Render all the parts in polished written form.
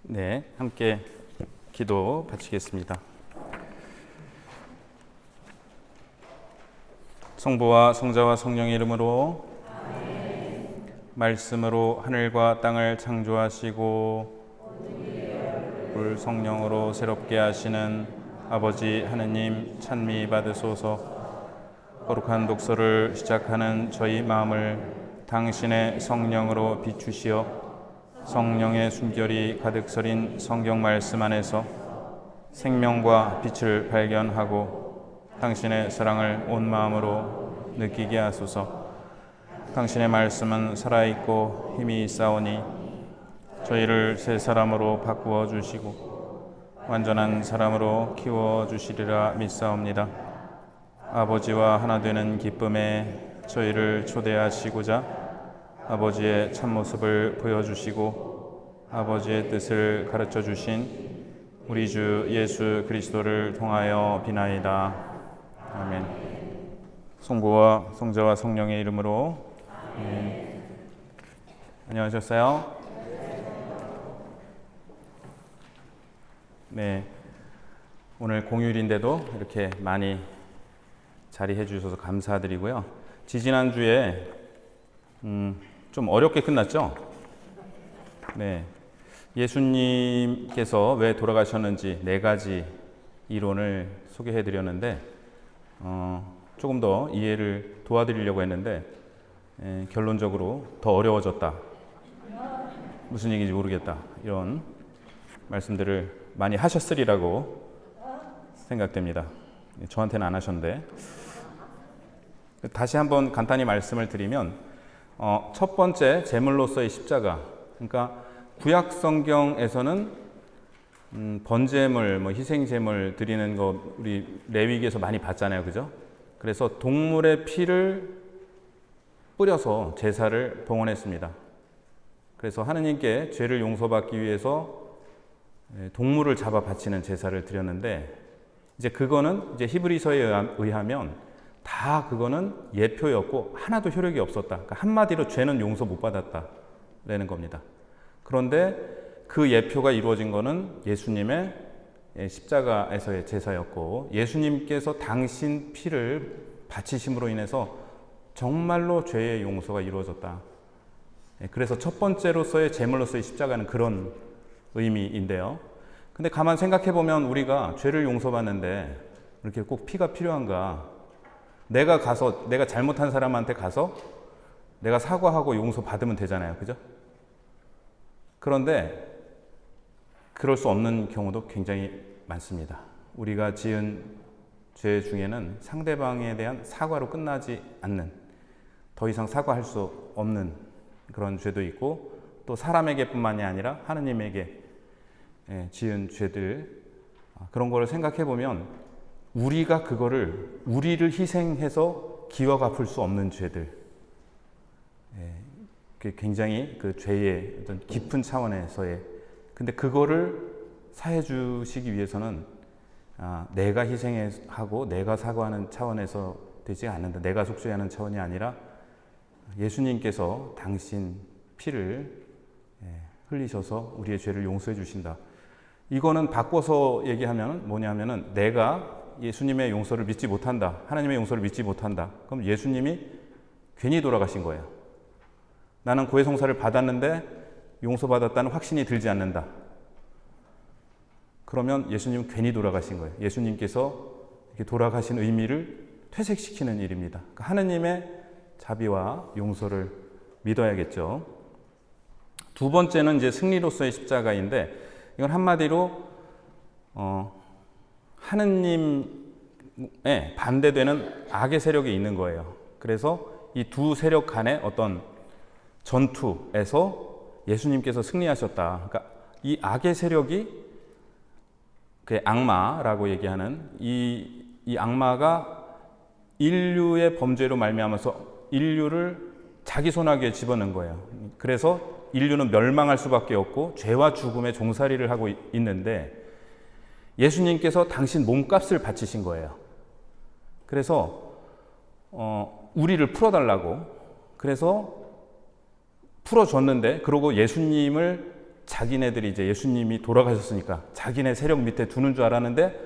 네, 함께 기도 바치겠습니다. 성부와 성자와 성령의 이름으로 아멘. 말씀으로 하늘과 땅을 창조하시고 불 성령으로 새롭게 하시는 아버지 하느님 찬미 받으소서. 거룩한 독서를 시작하는 저희 마음을 당신의 성령으로 비추시어 성령의 숨결이 가득 서린 성경 말씀 안에서 생명과 빛을 발견하고 당신의 사랑을 온 마음으로 느끼게 하소서. 당신의 말씀은 살아있고 힘이 있사오니 저희를 새 사람으로 바꾸어 주시고 완전한 사람으로 키워 주시리라 믿사옵니다. 아버지와 하나 되는 기쁨에 저희를 초대하시고자 아버지의 참모습을 보여주시고 아버지의 뜻을 가르쳐 주신 우리 주 예수 그리스도를 통하여 비나이다. 아멘. 성부와 성자와 성령의 이름으로 아멘. 안녕하셨어요? 네, 오늘 공휴일인데도 이렇게 많이 자리해 주셔서 감사드리고요. 지지난주에 좀 어렵게 끝났죠? 네, 예수님께서 왜 돌아가셨는지 4가지 이론을 소개해 드렸는데 조금 더 이해를 도와드리려고 했는데 결론적으로 더 어려워졌다. 무슨 얘기인지 모르겠다. 이런 말씀들을 많이 하셨으리라고 생각됩니다. 저한테는 안 하셨는데 다시 한번 간단히 말씀을 드리면 첫 번째 제물로서의 십자가. 그러니까 구약 성경에서는 번제물, 희생제물 드리는 거 우리 레위기에서 많이 봤잖아요, 그죠? 그래서 동물의 피를 뿌려서 제사를 봉헌했습니다. 그래서 하느님께 죄를 용서받기 위해서 동물을 잡아 바치는 제사를 드렸는데 이제 그거는 이제 히브리서에 의하면 다 그거는 예표였고 하나도 효력이 없었다. 그러니까 한마디로 죄는 용서 못 받았다라는 겁니다. 그런데 그 예표가 이루어진 거는 예수님의 십자가에서의 제사였고 예수님께서 당신 피를 바치심으로 인해서 정말로 죄의 용서가 이루어졌다. 그래서 첫 번째로서의 제물로서의 십자가는 그런 의미인데요. 근데 가만 생각해 보면 우리가 죄를 용서받는데 이렇게 꼭 피가 필요한가? 내가 잘못한 사람한테 가서 내가 사과하고 용서 받으면 되잖아요. 그죠? 그런데 그럴 수 없는 경우도 굉장히 많습니다. 우리가 지은 죄 중에는 상대방에 대한 사과로 끝나지 않는, 더 이상 사과할 수 없는 그런 죄도 있고 또 사람에게뿐만이 아니라 하느님에게 지은 죄들, 그런 거를 생각해 보면 우리가 우리를 희생해서 기와 갚을 수 없는 죄들, 굉장히 그 죄의 어떤 깊은 차원에서의, 근데 그거를 사해 주시기 위해서는 내가 희생하고 내가 사과하는 차원에서 되지 않는다. 내가 속죄하는 차원이 아니라 예수님께서 당신 피를 흘리셔서 우리의 죄를 용서해 주신다. 이거는 바꿔서 얘기하면 뭐냐면은 내가 예수님의 용서를 믿지 못한다. 하나님의 용서를 믿지 못한다. 그럼 예수님이 괜히 돌아가신 거예요. 나는 고해성사를 받았는데 용서받았다는 확신이 들지 않는다. 그러면 예수님은 괜히 돌아가신 거예요. 예수님께서 이렇게 돌아가신 의미를 퇴색시키는 일입니다. 그러니까 하느님의 자비와 용서를 믿어야겠죠. 두 번째는 이제 승리로서의 십자가인데 이건 한마디로 하느님에 반대되는 악의 세력이 있는 거예요. 그래서 이 두 세력 간의 어떤 전투에서 예수님께서 승리하셨다. 그러니까 이 악의 세력이 그 악마라고 얘기하는 이 악마가 인류의 범죄로 말미암아서 인류를 자기 손아귀에 집어넣은 거예요. 그래서 인류는 멸망할 수밖에 없고 죄와 죽음의 종살이를 하고 있는데 예수님께서 당신 몸값을 바치신 거예요. 그래서 우리를 풀어달라고, 그래서 풀어줬는데, 그러고 예수님을 자기네들이 이제 예수님이 돌아가셨으니까 자기네 세력 밑에 두는 줄 알았는데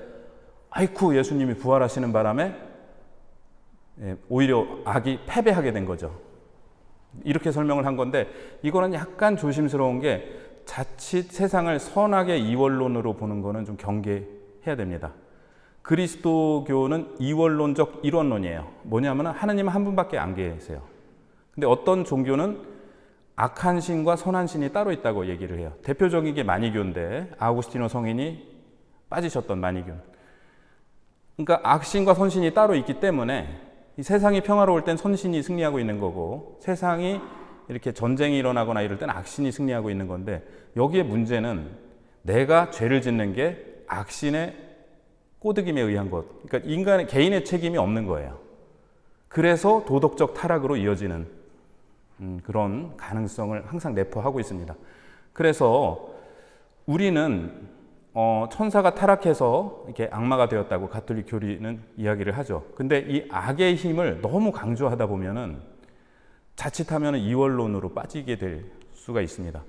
아이쿠 예수님이 부활하시는 바람에 오히려 악이 패배하게 된 거죠. 이렇게 설명을 한 건데 이거는 약간 조심스러운 게 자칫 세상을 선악의 이원론으로 보는 거는 좀 경계해야 됩니다. 그리스도교는 이원론적 일원론이에요. 뭐냐면 하느님 한 분밖에 안 계세요. 근데 어떤 종교는 악한 신과 선한 신이 따로 있다고 얘기를 해요. 대표적인 게 마니교인데 아우구스티노 성인이 빠지셨던 마니교. 그러니까 악신과 선신이 따로 있기 때문에 이 세상이 평화로울 땐 선신이 승리하고 있는 거고 세상이 이렇게 전쟁이 일어나거나 이럴 땐 악신이 승리하고 있는 건데 여기에 문제는 내가 죄를 짓는 게 악신의 꼬드김에 의한 것. 그러니까 인간의 개인의 책임이 없는 거예요. 그래서 도덕적 타락으로 이어지는 그런 가능성을 항상 내포하고 있습니다. 그래서 우리는 천사가 타락해서 이렇게 악마가 되었다고 가톨릭 교리는 이야기를 하죠. 근데 이 악의 힘을 너무 강조하다 보면은 자칫하면 이원론으로 빠지게 될 수가 있습니다.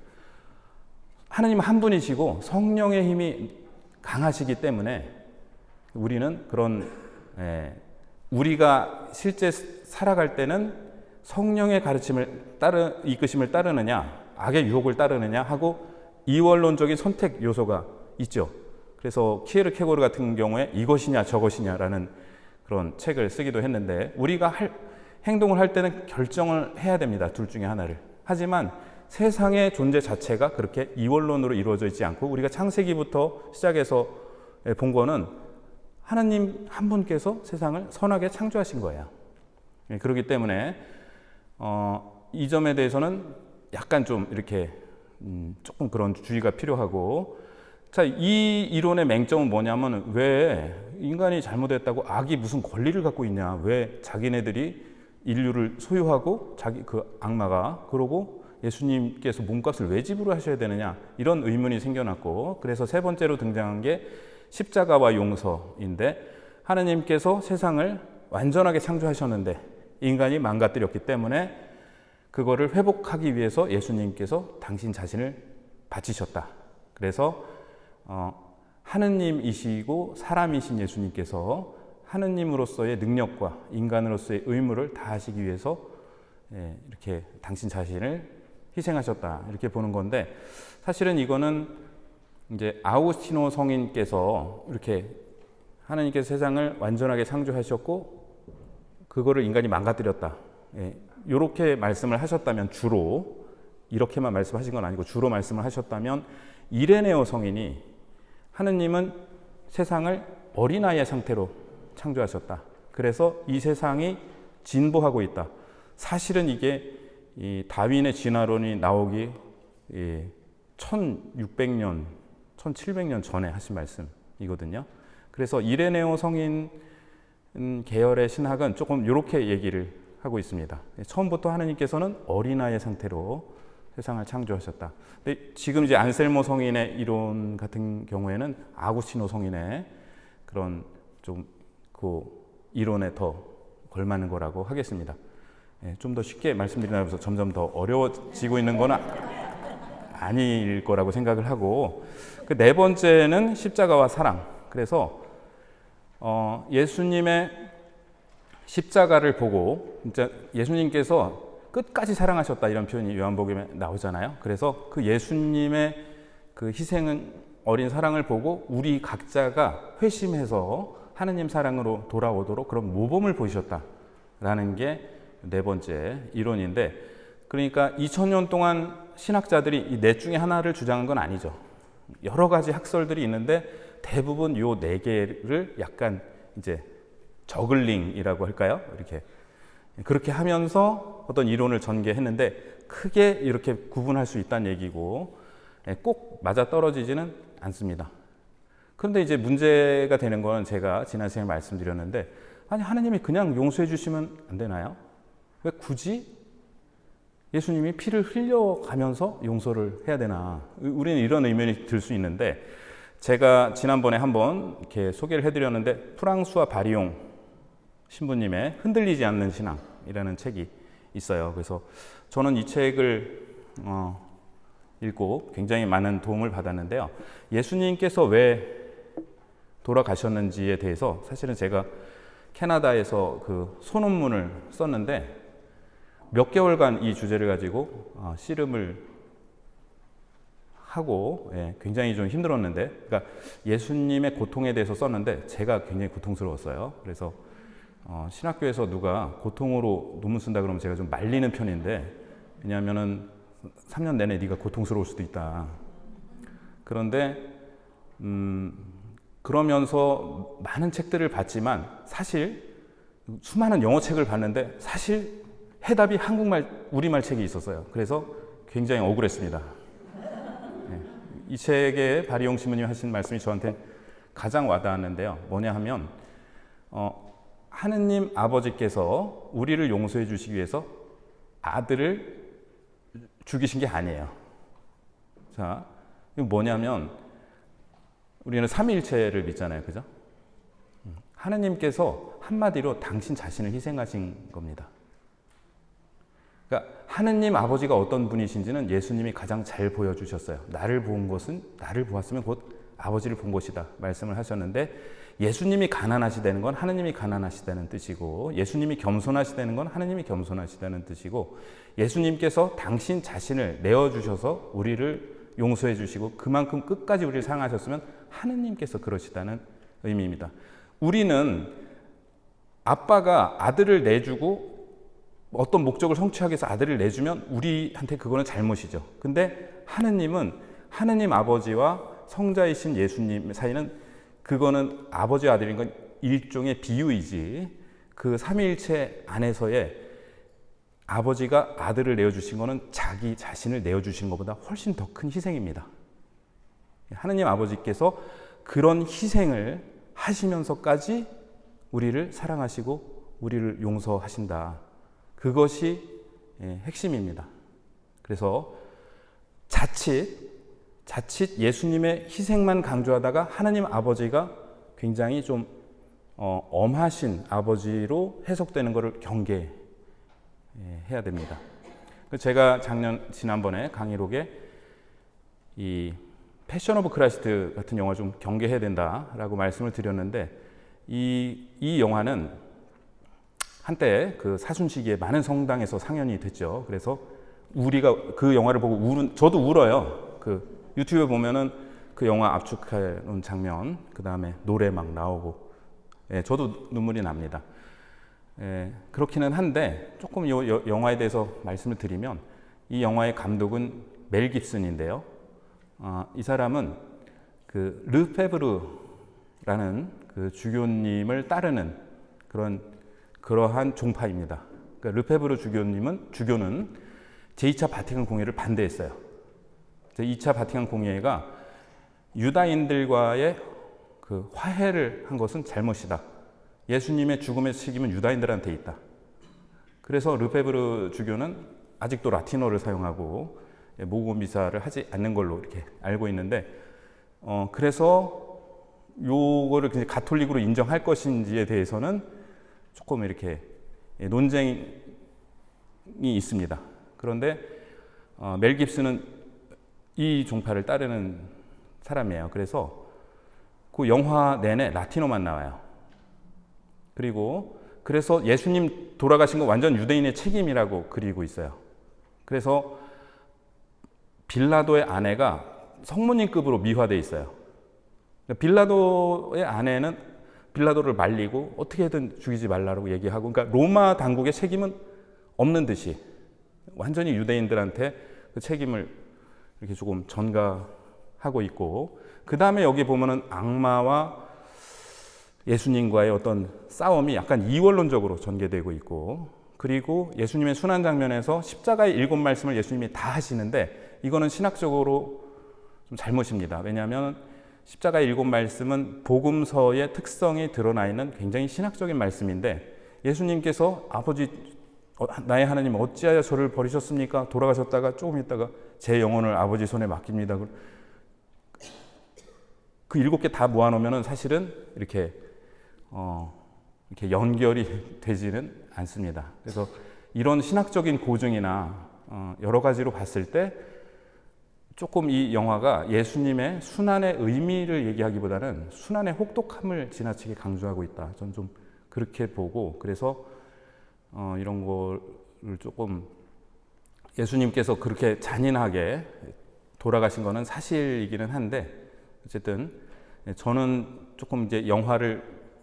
하느님 한 분이시고 성령의 힘이 강하시기 때문에 우리는 그런 우리가 실제 살아갈 때는 성령의 가르침을 이끄심을 따르느냐 악의 유혹을 따르느냐 하고 이원론적인 선택 요소가 있죠. 그래서 키에르케고르 같은 경우에 이것이냐 저것이냐라는 그런 책을 쓰기도 했는데 우리가 행동을 할 때는 결정을 해야 됩니다. 둘 중에 하나를. 하지만 세상의 존재 자체가 그렇게 이원론으로 이루어져 있지 않고 우리가 창세기부터 시작해서 본 거는 하나님 한 분께서 세상을 선하게 창조하신 거예요. 그렇기 때문에 이 점에 대해서는 약간 좀 이렇게 조금 그런 주의가 필요하고 자, 이 이론의 맹점은 뭐냐면 왜 인간이 잘못했다고 악이 무슨 권리를 갖고 있냐 왜 자기네들이 인류를 소유하고 그 악마가 그러고 예수님께서 몸값을 왜 지불하셔야 되느냐 이런 의문이 생겨났고 그래서 세 번째로 등장한 게 십자가와 용서인데 하느님께서 세상을 완전하게 창조하셨는데 인간이 망가뜨렸기 때문에 그거를 회복하기 위해서 예수님께서 당신 자신을 바치셨다. 그래서 하느님이시고 사람이신 예수님께서 하느님으로서의 능력과 인간으로서의 의무를 다하시기 위해서 이렇게 당신 자신을 희생하셨다. 이렇게 보는 건데 사실은 이거는 이제 아우구스티노 성인께서 이렇게 하느님께서 세상을 완전하게 창조하셨고 그거를 인간이 망가뜨렸다. 이렇게 말씀을 하셨다면 주로 이렇게만 말씀하신 건 아니고 주로 말씀을 하셨다면 이레네오 성인이 하느님은 세상을 어린아이의 상태로 창조하셨다. 그래서 이 세상이 진보하고 있다. 사실은 이게 이 다윈의 진화론이 나오기 1600년, 1700년 전에 하신 말씀이거든요. 그래서 이레네오 성인 계열의 신학은 조금 이렇게 얘기를 하고 있습니다. 처음부터 하느님께서는 어린아이의 상태로 세상을 창조하셨다. 근데 지금 이제 안셀모 성인의 이론 같은 경우에는 아구스티노 성인의 그런 좀 그 이론에 더 걸맞는 거라고 하겠습니다. 좀 더 쉽게 말씀드리면서 점점 더 어려워지고 있는 건 아닐 거라고 생각을 하고 그 네 번째는 십자가와 사랑. 그래서 예수님의 십자가를 보고 진짜 예수님께서 끝까지 사랑하셨다 이런 표현이 요한복음에 나오잖아요. 그래서 그 예수님의 그 희생은 어린 사랑을 보고 우리 각자가 회심해서 하느님 사랑으로 돌아오도록 그런 모범을 보이셨다라는 게 네 번째 이론인데 그러니까 2000년 동안 신학자들이 이 넷 중에 하나를 주장한 건 아니죠. 여러 가지 학설들이 있는데 대부분 요 네 개를 약간 이제 저글링이라고 할까요? 이렇게 그렇게 하면서 어떤 이론을 전개했는데 크게 이렇게 구분할 수 있다는 얘기고 꼭 맞아 떨어지지는 않습니다. 그런데 이제 문제가 되는 거는 제가 지난 시간에 말씀드렸는데 아니 하느님이 그냥 용서해 주시면 안 되나요? 왜 굳이 예수님이 피를 흘려가면서 용서를 해야 되나? 우리는 이런 의문이 들 수 있는데 제가 지난번에 한번 이렇게 소개를 해드렸는데 프랑수와 바리옹 신부님의 흔들리지 않는 신앙이라는 책이 있어요. 그래서 저는 이 책을 읽고 굉장히 많은 도움을 받았는데요. 예수님께서 왜 돌아가셨는지에 대해서 사실은 제가 캐나다에서 그 소논문을 썼는데 몇 개월간 이 주제를 가지고 씨름을 하고 굉장히 좀 힘들었는데, 그러니까 예수님의 고통에 대해서 썼는데 제가 굉장히 고통스러웠어요. 그래서 신학교에서 누가 고통으로 논문 쓴다 그러면 제가 좀 말리는 편인데, 왜냐하면은 3년 내내 네가 고통스러울 수도 있다. 그런데 그러면서 많은 책들을 봤지만 사실 수많은 영어 책을 봤는데 사실 해답이 한국말, 우리말 책이 있었어요. 그래서 굉장히 억울했습니다. 이 책에 바리용 신부님이 하신 말씀이 저한테 가장 와닿았는데요. 뭐냐 하면 하느님 아버지께서 우리를 용서해 주시기 위해서 아들을 죽이신 게 아니에요. 자, 이거 뭐냐면 우리는 삼위일체를 믿잖아요. 그죠? 하느님께서 한마디로 당신 자신을 희생하신 겁니다. 그러니까 하느님 아버지가 어떤 분이신지는 예수님이 가장 잘 보여주셨어요. 나를 본 것은, 나를 보았으면 곧 아버지를 본 것이다 말씀을 하셨는데, 예수님이 가난하시다는 건 하느님이 가난하시다는 뜻이고, 예수님이 겸손하시다는 건 하느님이 겸손하시다는 뜻이고, 예수님께서 당신 자신을 내어주셔서 우리를 용서해 주시고 그만큼 끝까지 우리를 사랑하셨으면 하느님께서 그러시다는 의미입니다. 우리는 아빠가 아들을 내주고 어떤 목적을 성취하기 위해서 아들을 내주면 우리한테 그거는 잘못이죠. 근데 하느님은 하느님 아버지와 성자이신 예수님 사이는 그거는 아버지와 아들인 건 일종의 비유이지, 그 삼위일체 안에서의 아버지가 아들을 내어주신 거는 자기 자신을 내어주신 것보다 훨씬 더 큰 희생입니다. 하느님 아버지께서 그런 희생을 하시면서까지 우리를 사랑하시고 우리를 용서하신다. 그것이 핵심입니다. 그래서 자칫 예수님의 희생만 강조하다가 하느님 아버지가 굉장히 좀 엄하신 아버지로 해석되는 것을 경계해야 됩니다. 제가 지난번에 강의록에 이 패션 오브 크라이스트 같은 영화 좀 경계해야 된다라고 말씀을 드렸는데, 이 영화는 한때 그 사순시기에 많은 성당에서 상연이 됐죠. 그래서 우리가 그 영화를 보고 저도 울어요. 그 유튜브에 보면은 그 영화 압축하는 장면, 그 다음에 노래 막 나오고, 저도 눈물이 납니다. 그렇기는 한데 조금 이 영화에 대해서 말씀을 드리면, 이 영화의 감독은 멜 깁슨인데요. 이 사람은 그 르페브르라는 그 주교님을 따르는 그러한 종파입니다. 그러니까 르페브르 주교는 제2차 바티칸 공회를 반대했어요. 제2차 바티칸 공회가 유다인들과의 그 화해를 한 것은 잘못이다. 예수님의 죽음의 책임은 유다인들한테 있다. 그래서 르페브르 주교는 아직도 라틴어를 사용하고 모금 미사를 하지 않는 걸로 이렇게 알고 있는데, 그래서 요거를 가톨릭으로 인정할 것인지에 대해서는 조금 이렇게 논쟁이 있습니다. 그런데 멜 깁슨은 이 종파를 따르는 사람이에요. 그래서 그 영화 내내 라틴어만 나와요. 그래서 예수님 돌아가신 거 완전 유대인의 책임이라고 그리고 있어요. 그래서 빌라도의 아내가 성모님급으로 미화되어 있어요. 빌라도의 아내는 빌라도를 말리고 어떻게든 죽이지 말라고 얘기하고, 그러니까 로마 당국의 책임은 없는 듯이 완전히 유대인들한테 그 책임을 이렇게 조금 전가하고 있고, 그 다음에 여기 보면은 악마와 예수님과의 어떤 싸움이 약간 이원론적으로 전개되고 있고, 그리고 예수님의 순환 장면에서 십자가의 7 말씀을 예수님이 다 하시는데, 이거는 신학적으로 좀 잘못입니다. 왜냐하면 십자가의 7 말씀은 복음서의 특성이 드러나 있는 굉장히 신학적인 말씀인데, 예수님께서 아버지 나의 하나님 어찌하여 저를 버리셨습니까? 돌아가셨다가 조금 있다가 제 영혼을 아버지 손에 맡깁니다. 그 7개 다 모아놓으면 사실은 이렇게 연결이 되지는 않습니다. 그래서 이런 신학적인 고증이나 여러 가지로 봤을 때 조금 이 영화가 예수님의 순환의 의미를 얘기하기보다는 순환의 혹독함을 지나치게 강조하고 있다. 저는 좀 그렇게 보고, 그래서 이런 거를 조금 예수님께서 그렇게 잔인하게 돌아가신 거는 사실이기는 한데, 어쨌든 저는 조금 이제 영화를,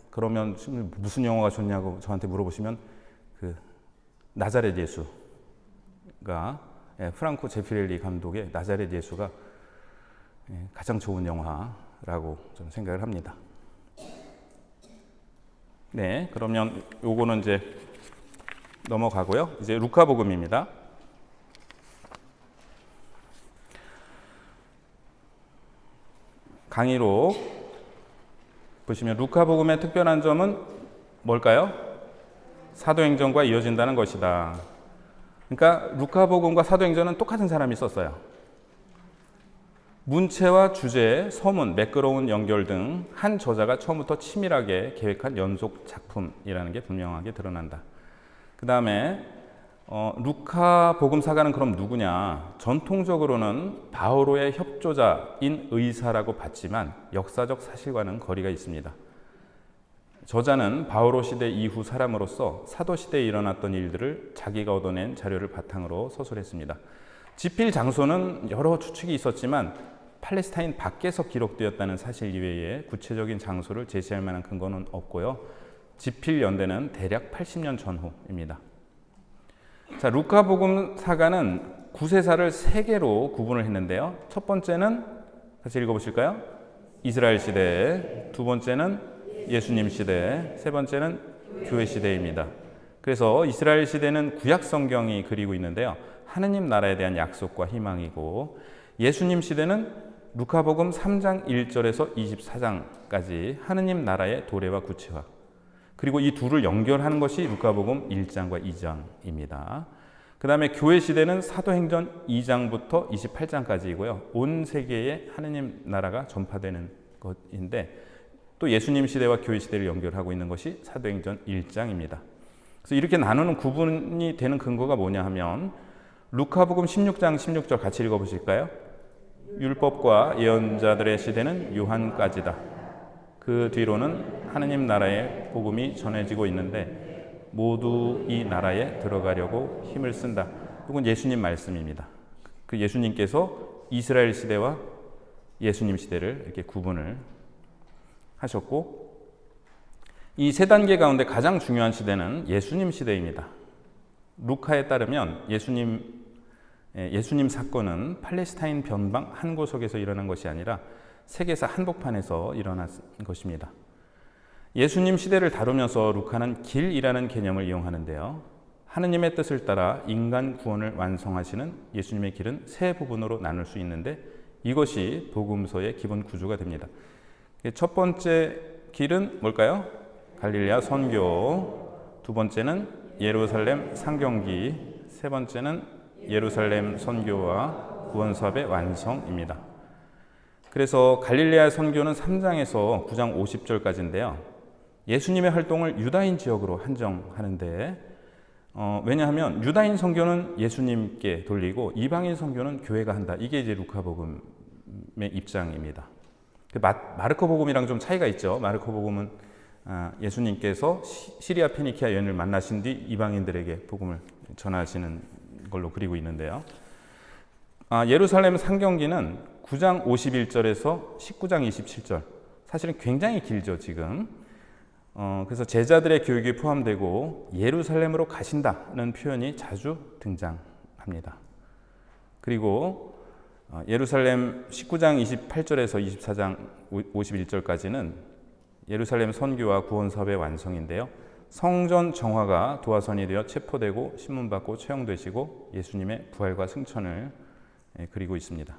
그러면 무슨 영화가 좋냐고 저한테 물어보시면 그 나자렛 예수가, 프랑코 제피렐리 감독의 나자렛 예수가 가장 좋은 영화라고 저는 생각을 합니다. 네, 그러면 요거는 이제 넘어가고요. 이제 루카복음입니다. 강의로 보시면 루카복음의 특별한 점은 뭘까요? 사도행전과 이어진다는 것이다. 그러니까 루카복음과 사도행전은 똑같은 사람이 썼어요. 문체와 주제, 서문, 매끄러운 연결 등 한 저자가 처음부터 치밀하게 계획한 연속 작품이라는 게 분명하게 드러난다. 그 다음에 루카복음사가는 그럼 누구냐? 전통적으로는 바오로의 협조자인 의사라고 봤지만 역사적 사실과는 거리가 있습니다. 저자는 바오로 시대 이후 사람으로서 사도 시대에 일어났던 일들을 자기가 얻어낸 자료를 바탕으로 서술했습니다. 집필 장소는 여러 추측이 있었지만 팔레스타인 밖에서 기록되었다는 사실 이외에 구체적인 장소를 제시할 만한 근거는 없고요. 집필 연대는 대략 80년 전후입니다. 자, 루카복음 사가는 구세사를 3개로 구분을 했는데요. 첫 번째는 같이 읽어보실까요? 이스라엘 시대, 두 번째는 예수님 시대, 세 번째는 교회 시대입니다. 그래서 이스라엘 시대는 구약 성경이 그리고 있는데요. 하느님 나라에 대한 약속과 희망이고, 예수님 시대는 루카복음 3장 1절에서 24장까지 하느님 나라의 도래와 구체화, 그리고 이 둘을 연결하는 것이 루카복음 1장과 2장입니다. 그 다음에 교회 시대는 사도행전 2장부터 28장까지이고요. 온 세계에 하느님 나라가 전파되는 것인데, 또 예수님 시대와 교회 시대를 연결하고 있는 것이 사도행전 1장입니다. 그래서 이렇게 나누는 구분이 되는 근거가 뭐냐 하면 루카복음 16장 16절 같이 읽어보실까요? 율법과 예언자들의 시대는 요한까지다. 그 뒤로는 하느님 나라의 복음이 전해지고 있는데 모두 이 나라에 들어가려고 힘을 쓴다. 이건 예수님 말씀입니다. 그 예수님께서 이스라엘 시대와 예수님 시대를 이렇게 구분을 하셨고, 이 세 단계 가운데 가장 중요한 시대는 예수님 시대입니다. 루카에 따르면 예수님 사건은 팔레스타인 변방 한 구석에서 일어난 것이 아니라 세계사 한복판에서 일어난 것입니다. 예수님 시대를 다루면서 루카는 길이라는 개념을 이용하는데요. 하느님의 뜻을 따라 인간 구원을 완성하시는 예수님의 길은 세 부분으로 나눌 수 있는데 이것이 복음서의 기본 구조가 됩니다. 첫 번째 길은 뭘까요? 갈릴레아 선교, 두 번째는 예루살렘 상경기, 세 번째는 예루살렘 선교와 구원 사업의 완성입니다. 그래서 갈릴레아 선교는 3장에서 9장 50절까지인데요. 예수님의 활동을 유다인 지역으로 한정하는데, 왜냐하면 유다인 선교는 예수님께 돌리고 이방인 선교는 교회가 한다. 이게 이제 루카복음의 입장입니다. 마르코 복음이랑 좀 차이가 있죠. 마르코 복음은 예수님께서 시리아 페니키아 여인을 만나신 뒤 이방인들에게 복음을 전하시는 걸로 그리고 있는데요. 예루살렘 상경기는 9장 51절에서 19장 27절, 사실은 굉장히 길죠 지금. 그래서 제자들의 교육이 포함되고 예루살렘으로 가신다는 표현이 자주 등장합니다. 그리고 예루살렘 19장 28절에서 24장 51절까지는 예루살렘 선교와 구원 사업의 완성인데요. 성전 정화가 도화선이 되어 체포되고 신문받고 처형되시고 예수님의 부활과 승천을 그리고 있습니다.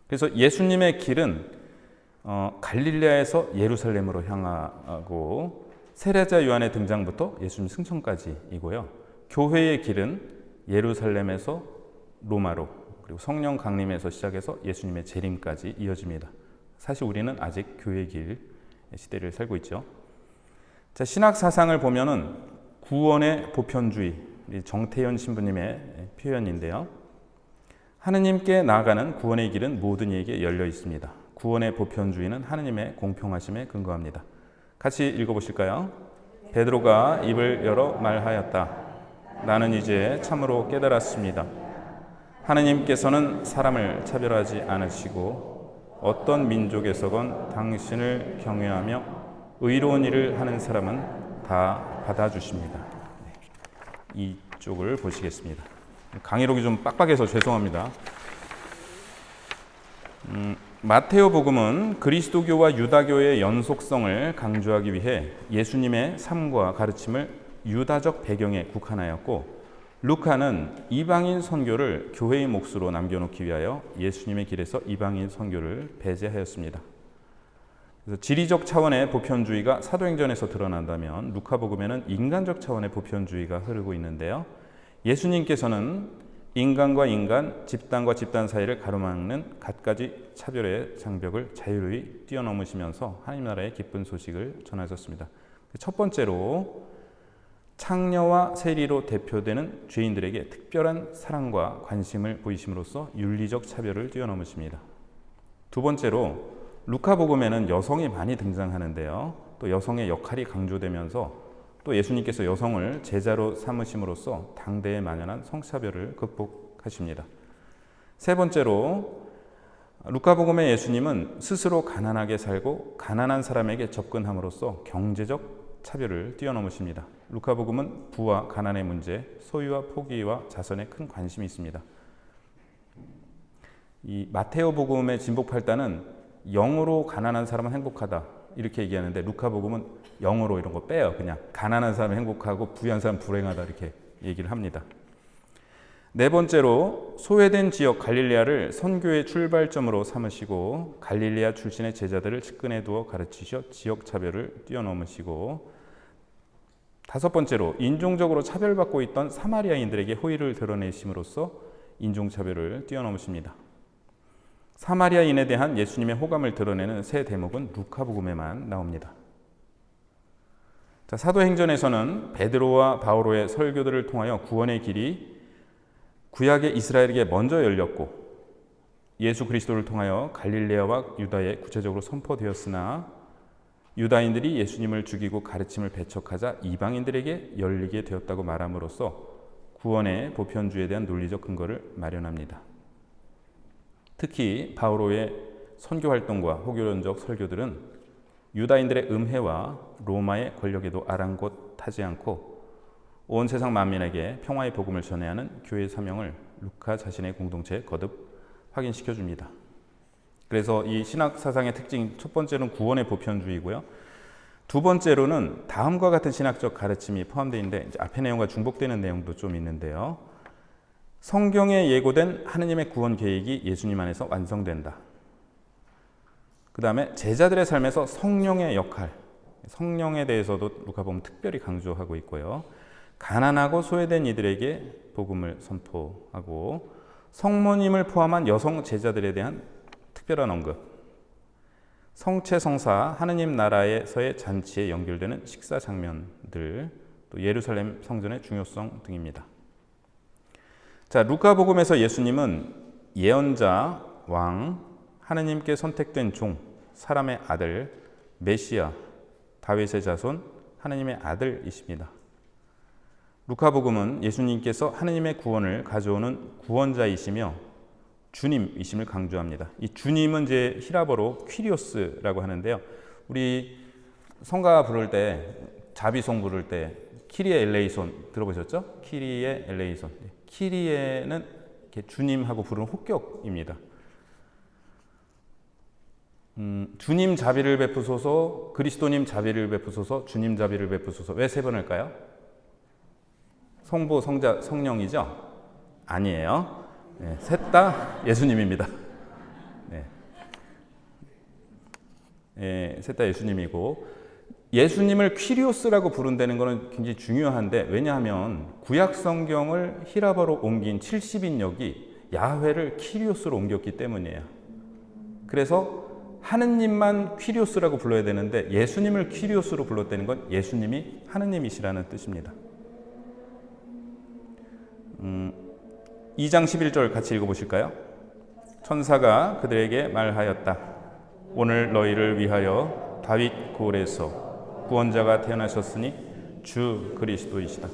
그래서 예수님의 길은 갈릴레아에서 예루살렘으로 향하고 세례자 요한의 등장부터 예수님 승천까지이고요. 교회의 길은 예루살렘에서 로마로, 그리고 성령 강림에서 시작해서 예수님의 재림까지 이어집니다. 사실 우리는 아직 교회의 길 시대를 살고 있죠. 자, 신학 사상을 보면은 구원의 보편주의, 정태현 신부님의 표현인데요. 하느님께 나아가는 구원의 길은 모든 이에게 열려 있습니다. 구원의 보편주의는 하느님의 공평하심에 근거합니다. 같이 읽어보실까요? 베드로가 입을 열어 말하였다. 나는 이제 참으로 깨달았습니다. 하느님께서는 사람을 차별하지 않으시고 어떤 민족에서건 당신을 경외하며 의로운 일을 하는 사람은 다 받아주십니다. 이쪽을 보시겠습니다. 강의록이 좀 빡빡해서 죄송합니다. 마테오 복음은 그리스도교와 유다교의 연속성을 강조하기 위해 예수님의 삶과 가르침을 유다적 배경에 국한하였고, 루카는 이방인 선교를 교회의 몫으로 남겨놓기 위하여 예수님의 길에서 이방인 선교를 배제하였습니다. 그래서 지리적 차원의 보편주의가 사도행전에서 드러난다면 루카복음에는 인간적 차원의 보편주의가 흐르고 있는데요. 예수님께서는 인간과 인간, 집단과 집단 사이를 가로막는 갖가지 차별의 장벽을 자유로이 뛰어넘으시면서 하나님 나라의 기쁜 소식을 전하셨습니다. 첫 번째로 창녀와 세리로 대표되는 죄인들에게 특별한 사랑과 관심을 보이심으로써 윤리적 차별을 뛰어넘으십니다. 두 번째로 루카복음에는 여성이 많이 등장하는데요. 또 여성의 역할이 강조되면서 또 예수님께서 여성을 제자로 삼으심으로써 당대에 만연한 성차별을 극복하십니다. 세 번째로 루카복음의 예수님은 스스로 가난하게 살고 가난한 사람에게 접근함으로써 경제적 차별을 뛰어넘으십니다. 루카복음은 부와 가난의 문제, 소유와 포기와 자선에 큰 관심이 있습니다. 이 마테오 복음의 진복팔단은 영으로 가난한 사람은 행복하다 이렇게 얘기하는데, 루카복음은 영으로 이런 거 빼요. 그냥 가난한 사람은 행복하고 부유한 사람은 불행하다 이렇게 얘기를 합니다. 네 번째로 소외된 지역 갈릴레아를 선교의 출발점으로 삼으시고 갈릴레아 출신의 제자들을 측근에 두어 가르치셔 지역 차별을 뛰어넘으시고, 다섯 번째로 인종적으로 차별받고 있던 사마리아인들에게 호의를 드러내심으로써 인종차별을 뛰어넘으십니다. 사마리아인에 대한 예수님의 호감을 드러내는 세 대목은 루카복음에만 나옵니다. 자, 사도행전에서는 베드로와 바오로의 설교들을 통하여 구원의 길이 구약의 이스라엘에게 먼저 열렸고, 예수 그리스도를 통하여 갈릴레아와 유다에 구체적으로 선포되었으나 유다인들이 예수님을 죽이고 가르침을 배척하자 이방인들에게 열리게 되었다고 말함으로써 구원의 보편주의에 대한 논리적 근거를 마련합니다. 특히 바오로의 선교 활동과 호교론적 설교들은 유다인들의 음해와 로마의 권력에도 아랑곳하지 않고 온 세상 만민에게 평화의 복음을 전해야 하는 교회의 사명을 루카 자신의 공동체에 거듭 확인시켜 줍니다. 그래서 이 신학 사상의 특징, 첫 번째는 구원의 보편주의고요. 두 번째로는 다음과 같은 신학적 가르침이 포함되어 있는데, 이제 앞의 내용과 중복되는 내용도 좀 있는데요. 성경에 예고된 하느님의 구원 계획이 예수님 안에서 완성된다. 그 다음에 제자들의 삶에서 성령의 역할, 성령에 대해서도 루카복음 특별히 강조하고 있고요. 가난하고 소외된 이들에게 복음을 선포하고, 성모님을 포함한 여성 제자들에 대한 특별한 언급, 성체성사 하느님 나라에서의 잔치에 연결되는 식사 장면들, 또 예루살렘 성전의 중요성 등입니다. 자, 루카복음에서 예수님은 예언자, 왕, 하느님께 선택된 종, 사람의 아들, 메시아, 다윗의 자손, 하느님의 아들이십니다. 루카복음은 예수님께서 하느님의 구원을 가져오는 구원자이시며 주님이심을 강조합니다. 이 주님은 이제 히라버로 퀴리오스라고 하는데요. 우리 성가 부를 때, 자비송 부를 때 키리에 엘레이손 들어보셨죠? 키리에 엘레이손. 키리에는 이렇게 주님하고 부르는 호격입니다. 주님 자비를 베푸소서, 그리스도님 자비를 베푸소서, 주님 자비를 베푸소서. 왜 세 번일까요? 성부, 성자, 성령이죠? 아니에요. 네, 셋 다 예수님입니다. 네, 셋 다 예수님이고, 예수님을 퀴리오스라고 부른다는 것은 굉장히 중요한데, 왜냐하면 구약 성경을 히라버로 옮긴 70인역이 야훼를 퀴리오스로 옮겼기 때문이에요. 그래서 하느님만 퀴리오스라고 불러야 되는데 예수님을 퀴리오스로 불렀다는 건 예수님이 하느님이시라는 뜻입니다. 2장 11절 같이 읽어보실까요? 천사가 그들에게 말하였다. 오늘 너희를 위하여 다윗 고을에서 구원자가 태어나셨으니 주 그리스도이시다.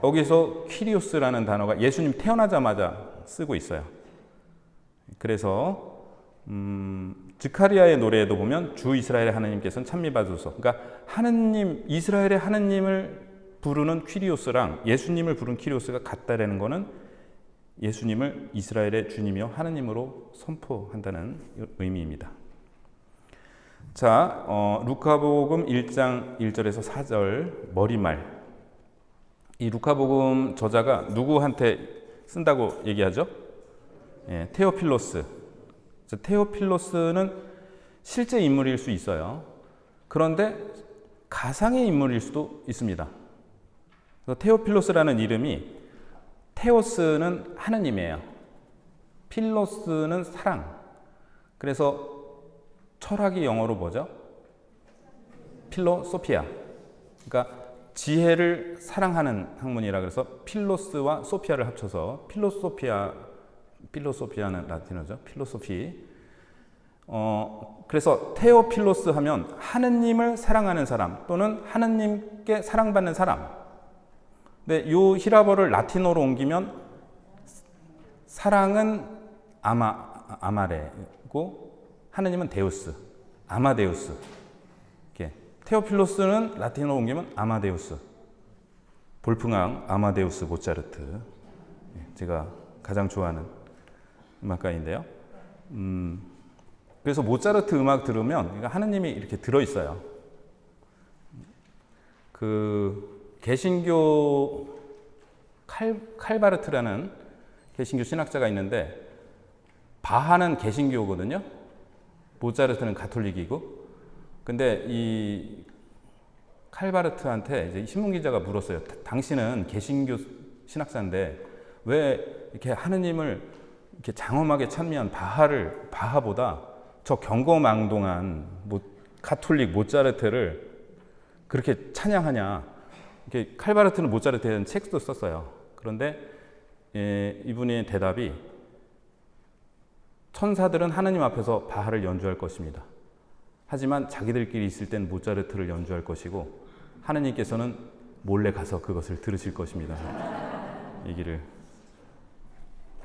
여기서 퀴리오스라는 단어가 예수님 태어나자마자 쓰고 있어요. 그래서 스가랴의 노래에도 보면 주 이스라엘의 하나님께서는 찬미받으소서. 그러니까 하느님, 이스라엘의 하느님을 부르는 퀴리오스랑 예수님을 부르는 퀴리오스가 같다라는 것은 예수님을 이스라엘의 주님이요 하느님으로 선포한다는 의미입니다. 자, 루카복음 1장 1절에서 4절 머리말. 이 루카복음 저자가 누구한테 쓴다고 얘기하죠? 예, 테오필로스. 테오필로스는 실제 인물일 수 있어요. 그런데 가상의 인물일 수도 있습니다. 그래서 테오필로스라는 이름이 테오스는 하느님이에요. 필로스는 사랑. 그래서 철학이 영어로 뭐죠? 필로소피아. 그러니까 지혜를 사랑하는 학문이라 그래서 필로스와 소피아를 합쳐서 필로소피아는 라틴어죠. 필로소피. 그래서 테오필로스 하면 하느님을 사랑하는 사람 또는 하느님께 사랑받는 사람. 근데 이 히라버를 라틴어로 옮기면 사랑은 아마레고 하느님은 데우스, 아마데우스. 이렇게 테오필로스는 라틴어로 옮기면 아마데우스. 볼프강 아마데우스 모차르트. 제가 가장 좋아하는 음악가인데요. 그래서 모차르트 음악 들으면 하느님이 이렇게 들어있어요. 그 개신교 칼바르트라는 개신교 신학자가 있는데 바하는 개신교거든요. 모차르트는 가톨릭이고. 근데 이 칼바르트한테 이제 신문 기자가 물었어요. 당신은 개신교 신학자인데 왜 이렇게 하느님을 이렇게 장엄하게 찬미한 바하보다 저 경거망동한 가톨릭 모차르트를 그렇게 찬양하냐. 이렇게 칼바르트는 모차르트에 대한 책도 썼어요. 그런데 이분의 대답이 천사들은 하느님 앞에서 바하를 연주할 것입니다. 하지만 자기들끼리 있을 땐 모차르트를 연주할 것이고 하느님께서는 몰래 가서 그것을 들으실 것입니다. 얘기를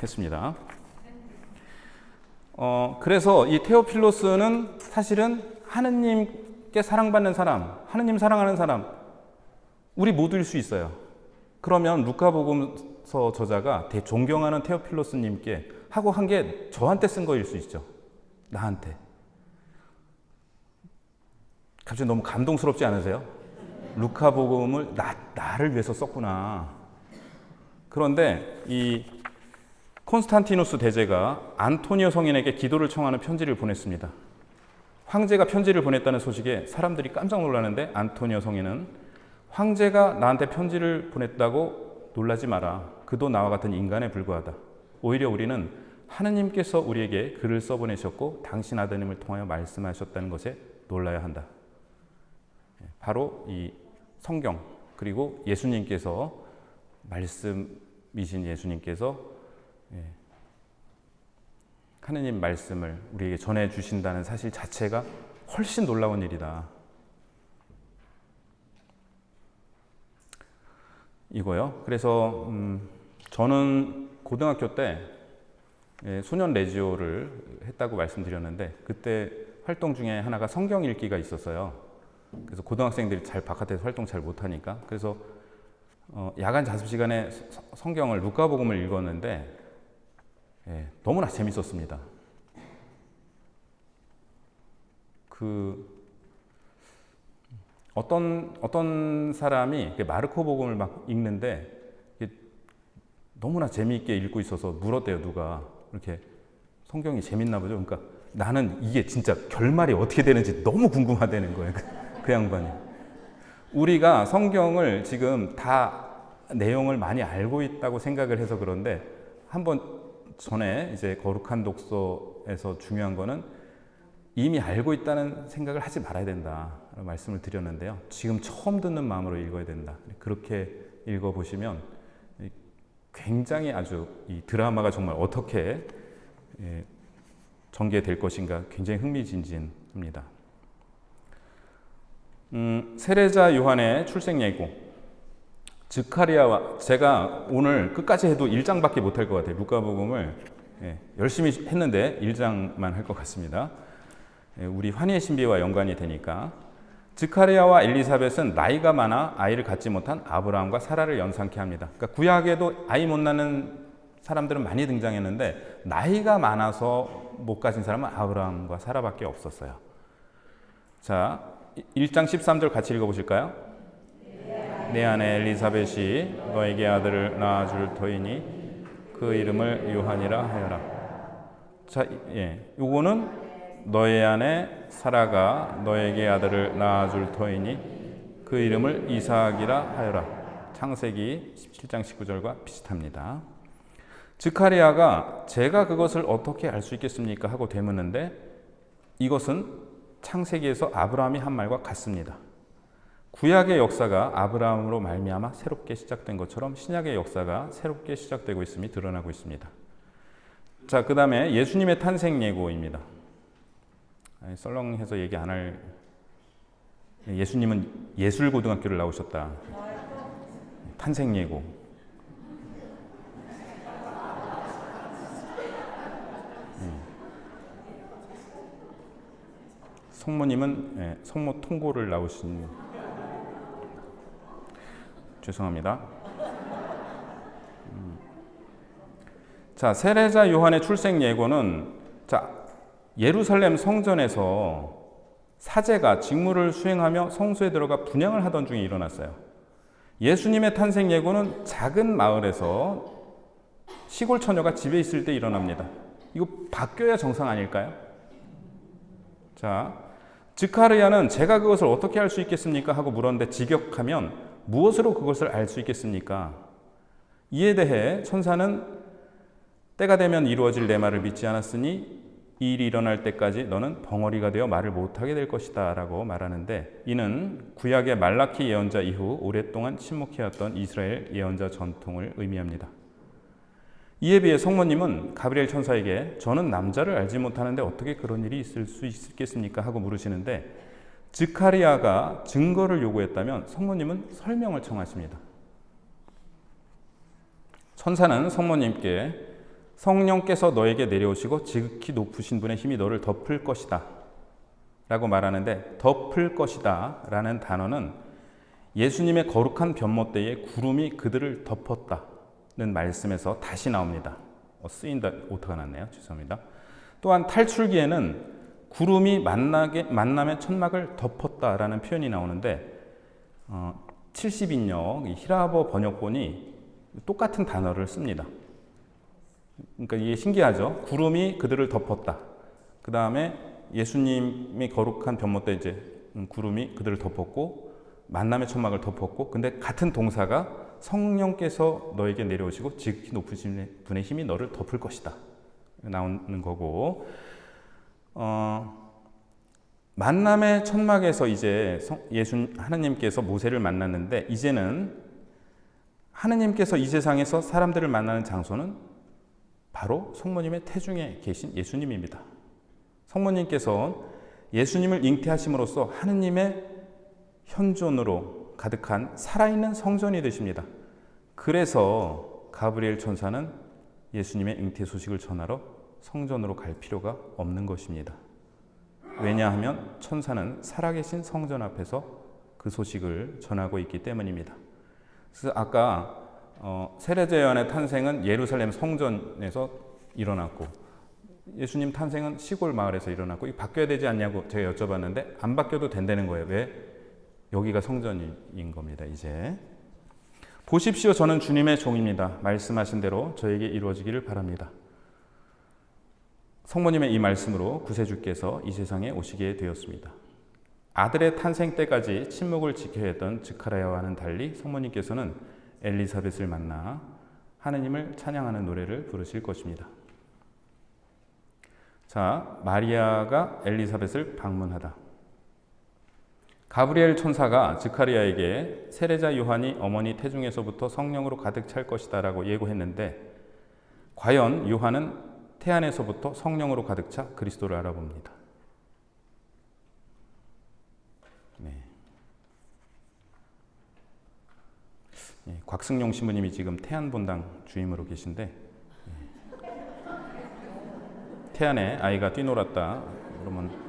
했습니다. 그래서 이 테오필로스는 사실은 하느님께 사랑받는 사람, 하느님 사랑하는 사람, 우리 모두일 수 있어요. 그러면 루카복음서 저자가 되게 존경하는 테오필로스님께 하고 한 게 저한테 쓴 거일 수 있죠. 나한테. 갑자기 너무 감동스럽지 않으세요? 루카복음을 나를 위해서 썼구나. 그런데 이 콘스탄티누스 대제가 안토니오 성인에게 기도를 청하는 편지를 보냈습니다. 황제가 편지를 보냈다는 소식에 사람들이 깜짝 놀라는데 안토니오 성인은 황제가 나한테 편지를 보냈다고 놀라지 마라. 그도 나와 같은 인간에 불과하다. 오히려 우리는 하느님께서 우리에게 글을 써보내셨고 당신 아드님을 통하여 말씀하셨다는 것에 놀라야 한다. 바로 이 성경 그리고 예수님께서 말씀이신 예수님께서 하느님 말씀을 우리에게 전해주신다는 사실 자체가 훨씬 놀라운 일이다. 이거요. 그래서 저는 고등학교 때 소년 레지오를 했다고 말씀드렸는데 그때 활동 중에 하나가 성경 읽기가 있었어요. 그래서 고등학생들이 바깥에서 활동 잘 못하니까 그래서 야간 자습 시간에 성경을 루카복음을 읽었는데 너무나 재밌었습니다. 어떤 사람이 마르코복음을 막 읽는데 너무나 재미있게 읽고 있어서 물었대요. 누가 이렇게 성경이 재밌나 보죠. 그러니까 나는 이게 진짜 결말이 어떻게 되는지 너무 궁금하다는 거예요. 그 양반이. 우리가 성경을 지금 다 내용을 많이 알고 있다고 생각을 해서 그런데 한번 전에 이제 거룩한 독서에서 중요한 거는 이미 알고 있다는 생각을 하지 말아야 된다 말씀을 드렸는데요. 지금 처음 듣는 마음으로 읽어야 된다. 그렇게 읽어보시면 굉장히 아주 이 드라마가 정말 어떻게 전개될 것인가 굉장히 흥미진진합니다. 세례자 요한의 출생 예고. 즈카리아와 제가 오늘 끝까지 해도 1장밖에 못할 것 같아요. 루카복음을 열심히 했는데 1장만 할 것 같습니다. 우리 환희의 신비와 연관이 되니까. 즈카리아와 엘리사벳은 나이가 많아 아이를 갖지 못한 아브라함과 사라를 연상케 합니다. 그러니까 구약에도 아이 못 낳는 사람들은 많이 등장했는데 나이가 많아서 못 가진 사람은 아브라함과 사라밖에 없었어요. 자, 1장 13절 같이 읽어보실까요? 내 아내 엘리사벳이 너에게 아들을 낳아줄 터이니 그 이름을 요한이라 하여라. 자, 요거는 너의 아내 사라가 너에게 아들을 낳아줄 터이니 그 이름을 이삭이라 하여라. 창세기 17장 19절과 비슷합니다. 즈카리아가 제가 그것을 어떻게 알 수 있겠습니까? 하고 되묻는데 이것은 창세기에서 아브라함이 한 말과 같습니다. 구약의 역사가 아브라함으로 말미암아 새롭게 시작된 것처럼 신약의 역사가 새롭게 시작되고 있음이 드러나고 있습니다. 자, 그 다음에 예수님의 탄생 예고입니다. 썰렁해서 얘기 안 할. 예수님은 예술고등학교를 나오셨다. 탄생 예고. 성모님은 성모 통고를 나오신. 죄송합니다. 자, 세례자 요한의 출생 예고는 예루살렘 성전에서 사제가 직무를 수행하며 성소에 들어가 분향을 하던 중에 일어났어요. 예수님의 탄생 예고는 작은 마을에서 시골 처녀가 집에 있을 때 일어납니다. 이거 바뀌어야 정상 아닐까요? 자, 즈카리아는 제가 그것을 어떻게 알 수 있겠습니까? 하고 물었는데 직역하면 무엇으로 그것을 알 수 있겠습니까? 이에 대해 천사는 때가 되면 이루어질 내 말을 믿지 않았으니 이 일이 일어날 때까지 너는 벙어리가 되어 말을 못하게 될 것이다 라고 말하는데 이는 구약의 말라키 예언자 이후 오랫동안 침묵해왔던 이스라엘 예언자 전통을 의미합니다. 이에 비해 성모님은 가브리엘 천사에게 저는 남자를 알지 못하는데 어떻게 그런 일이 있을 수 있겠습니까? 하고 물으시는데 즈카리아가 증거를 요구했다면 성모님은 설명을 청하십니다. 천사는 성모님께 성령께서 너에게 내려오시고 지극히 높으신 분의 힘이 너를 덮을 것이다 라고 말하는데 덮을 것이다 라는 단어는 예수님의 거룩한 변모 때에 구름이 그들을 덮었다는 말씀에서 다시 나옵니다. 쓰인다 오타가 났네요. 죄송합니다. 또한 탈출기에는 구름이 만남의 천막을 덮었다라는 표현이 나오는데 70인역 히라버 번역본이 똑같은 단어를 씁니다. 그러니까 이게 신기하죠. 구름이 그들을 덮었다. 그 다음에 예수님이 거룩한 변모 때 이제 구름이 그들을 덮었고 만남의 천막을 덮었고 근데 같은 동사가 성령께서 너에게 내려오시고 지극히 높으신 분의 힘이 너를 덮을 것이다 나오는 거고 만남의 천막에서 이제 하나님께서 모세를 만났는데 이제는 하나님께서 이 세상에서 사람들을 만나는 장소는 바로 성모님의 태중에 계신 예수님입니다. 성모님께서 예수님을 잉태하심으로써 하느님의 현존으로 가득한 살아있는 성전이 되십니다. 그래서 가브리엘 천사는 예수님의 잉태 소식을 전하러 성전으로 갈 필요가 없는 것입니다. 왜냐하면 천사는 살아계신 성전 앞에서 그 소식을 전하고 있기 때문입니다. 그래서 아까 세례자 요한의 탄생은 예루살렘 성전에서 일어났고 예수님 탄생은 시골 마을에서 일어났고 이거 바뀌어야 되지 않냐고 제가 여쭤봤는데 안 바뀌어도 된다는 거예요. 왜? 여기가 성전인 겁니다. 이제 보십시오. 저는 주님의 종입니다. 말씀하신 대로 저에게 이루어지기를 바랍니다. 성모님의 이 말씀으로 구세주께서 이 세상에 오시게 되었습니다. 아들의 탄생 때까지 침묵을 지켜야 했던 즈카리아와는 달리 성모님께서는 엘리사벳을 만나 하느님을 찬양하는 노래를 부르실 것입니다. 자, 마리아가 엘리사벳을 방문하다. 가브리엘 천사가 스가랴에게 세례자 요한이 어머니 태중에서부터 성령으로 가득 찰 것이다라고 예고했는데 과연 요한은 태안에서부터 성령으로 가득 차 그리스도를 알아봅니다. 네. 곽승용 신부님이 지금 태안 본당 주임으로 계신데 태안에 아이가 뛰놀았다 그러면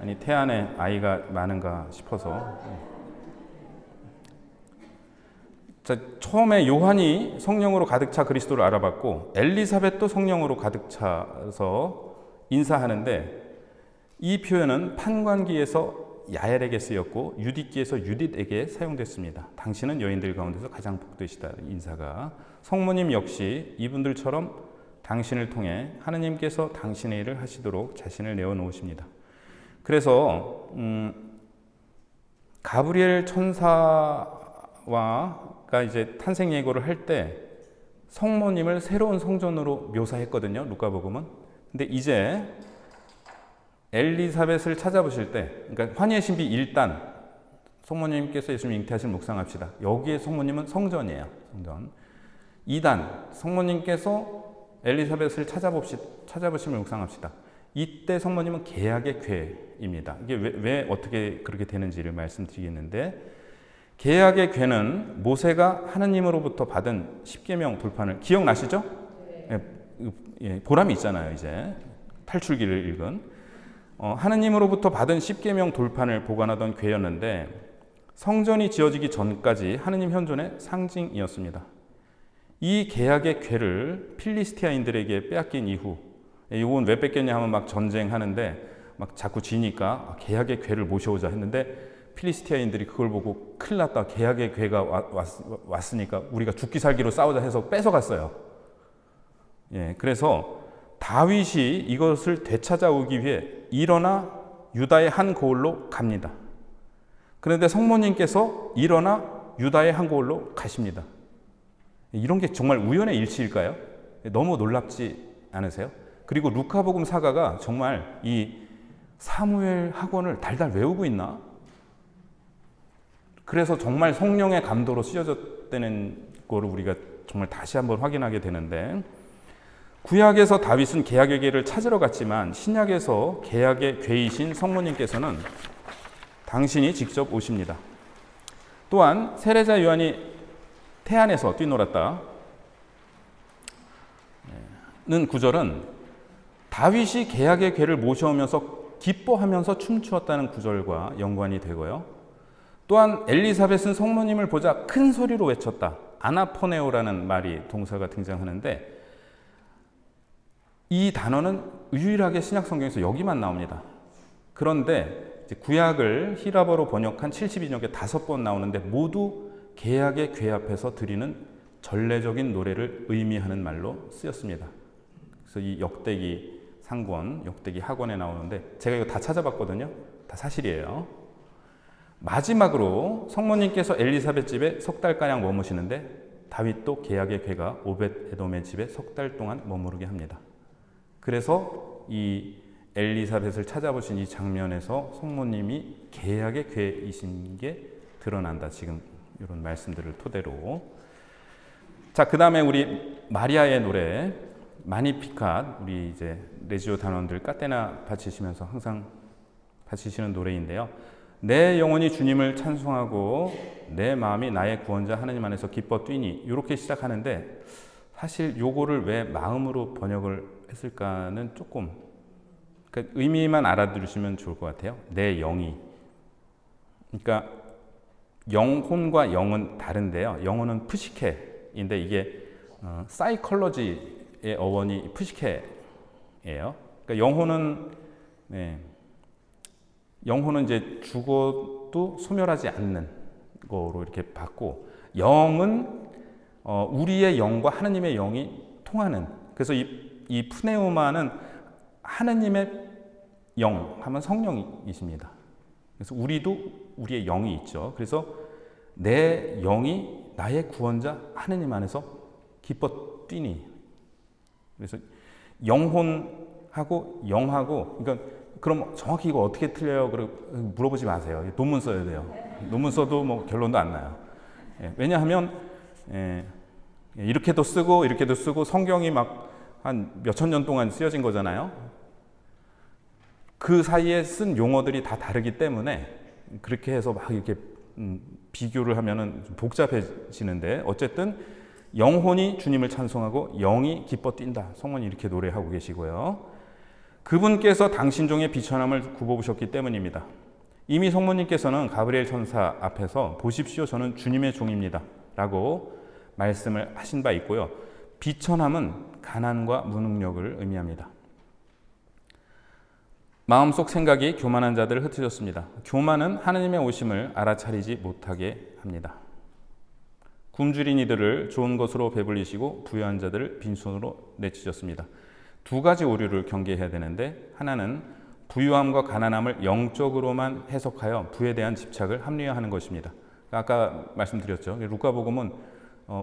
아니 태안에 아이가 많은가 싶어서 자, 처음에 요한이 성령으로 가득 차 그리스도를 알아봤고 엘리사벳도 성령으로 가득 차서 인사하는데 이 표현은 판관기에서 야엘에게 쓰였고 유디기에서 유딧에게 사용됐습니다. 당신은 여인들 가운데서 가장 복되시다 인사가 성모님 역시 이분들처럼 당신을 통해 하느님께서 당신의 일을 하시도록 자신을 내어놓으십니다. 그래서 가브리엘 천사와 이제 탄생 예고를 할 때 성모님을 새로운 성전으로 묘사했거든요. 루카복음은. 근데 이제 엘리사벳을 찾아보실 때, 그러니까 환희의 신비 1단 성모님께서 예수님 잉태하신 묵상합시다. 여기에 성모님은 성전이에요. 성전. 2단 성모님께서 엘리사벳을 찾아보심을 묵상합시다. 이때 성모님은 계약의 궤입니다. 이게 왜 어떻게 그렇게 되는지를 말씀드리겠는데 계약의 궤는 모세가 하느님으로부터 받은 십계명 돌판을 기억나시죠? 예, 보람이 있잖아요. 이제 탈출기를 읽은 하느님으로부터 받은 십계명 돌판을 보관하던 궤였는데 성전이 지어지기 전까지 하느님 현존의 상징이었습니다. 이 계약의 궤를 필리스티아인들에게 빼앗긴 이후 이건 왜 뺏겼냐 하면 막 전쟁하는데 막 자꾸 지니까 계약의 궤를 모셔오자 했는데 필리스티아인들이 그걸 보고 큰일 났다. 계약의 궤가 왔으니까 우리가 죽기 살기로 싸우자 해서 뺏어갔어요. 예, 그래서 다윗이 이것을 되찾아오기 위해 일어나 유다의 한 고을로 갑니다. 그런데 성모님께서 일어나 유다의 한 고을로 가십니다. 이런 게 정말 우연의 일치일까요? 너무 놀랍지 않으세요? 그리고 루카복음 사가가 정말 이 사무엘 학원을 달달 외우고 있나? 그래서 정말 성령의 감도로 쓰여졌다는 거를 우리가 정말 다시 한번 확인하게 되는데 구약에서 다윗은 계약의 궤를 찾으러 갔지만 신약에서 계약의 궤이신 성모님께서는 당신이 직접 오십니다. 또한 세례자 요한이 태안에서 뛰놀았다 는 구절은 다윗이 계약의 궤를 모셔오면서 기뻐하면서 춤추었다는 구절과 연관이 되고요. 또한 엘리사벳은 성모님을 보자 큰 소리로 외쳤다. 아나포네오라는 말이 동사가 등장하는데 이 단어는 유일하게 신약 성경에서 여기만 나옵니다. 그런데 구약을 히라버로 번역한 72쪽에 5번 나오는데 모두 계약의 궤 앞에서 드리는 전례적인 노래를 의미하는 말로 쓰였습니다. 그래서 이 역대기 상권, 역대기 학원에 나오는데 제가 이거 다 찾아봤거든요. 다 사실이에요. 마지막으로 성모님께서 엘리사벳 집에 석 달가량 머무시는데 다윗도 계약의 궤가 오벳 에돔의 집에 석 달 동안 머무르게 합니다. 그래서 이 엘리사벳을 찾아보신 이 장면에서 성모님이 계약의 궤이신 게 드러난다. 지금 이런 말씀들을 토대로. 자, 그 다음에 우리 마리아의 노래 마니피캇, 우리 이제 레지오 단원들 까테나 바치시면서 항상 바치시는 노래인데요. 내 영혼이 주님을 찬송하고 내 마음이 나의 구원자 하느님 안에서 기뻐 뛰니 이렇게 시작하는데 사실 요거를 왜 마음으로 번역을 했을까는 조금 그러니까 의미만 알아들으시면 좋을 것 같아요. 내 영이 그러니까 영혼과 영은 다른데요. 영혼은 푸시케인데 이게 사이컬러지의 어원이 푸시케예요. 그러니까 영혼은 이제 죽어도 소멸하지 않는 거로 이렇게 봤고 영은 우리의 영과 하느님의 영이 통하는 그래서 이 푸네우마는 하느님의 영 하면 성령이십니다. 그래서 우리도 우리의 영이 있죠. 그래서 내 영이 나의 구원자 하느님 안에서 기뻐 뛰니 그래서 영혼 하고 영하고, 그러니까 그럼 정확히 이거 어떻게 틀려요? 물어보지 마세요. 논문 써야 돼요. 논문 써도 뭐 결론도 안 나요. 왜냐하면 이렇게도 쓰고 이렇게도 쓰고 성경이 막 한 몇천 년 동안 쓰여진 거잖아요. 그 사이에 쓴 용어들이 다 다르기 때문에 그렇게 해서 막 이렇게 비교를 하면은 좀 복잡해지는데, 어쨌든 영혼이 주님을 찬송하고 영이 기뻐 뛴다. 성모님 이렇게 노래하고 계시고요. 그분께서 당신 종의 비천함을 굽어보셨기 때문입니다. 이미 성모님께서는 가브리엘 천사 앞에서 보십시오, 저는 주님의 종입니다 라고 말씀을 하신 바 있고요. 비천함은 가난과 무능력을 의미합니다. 마음속 생각이 교만한 자들을 흩어졌습니다. 교만은 하느님의 오심을 알아차리지 못하게 합니다. 굶주린 이들을 좋은 것으로 배불리시고 부유한 자들을 빈손으로 내치셨습니다. 두 가지 오류를 경계해야 되는데, 하나는 부유함과 가난함을 영적으로만 해석하여 부에 대한 집착을 합리화하는 것입니다. 아까 말씀드렸죠. 루카복음은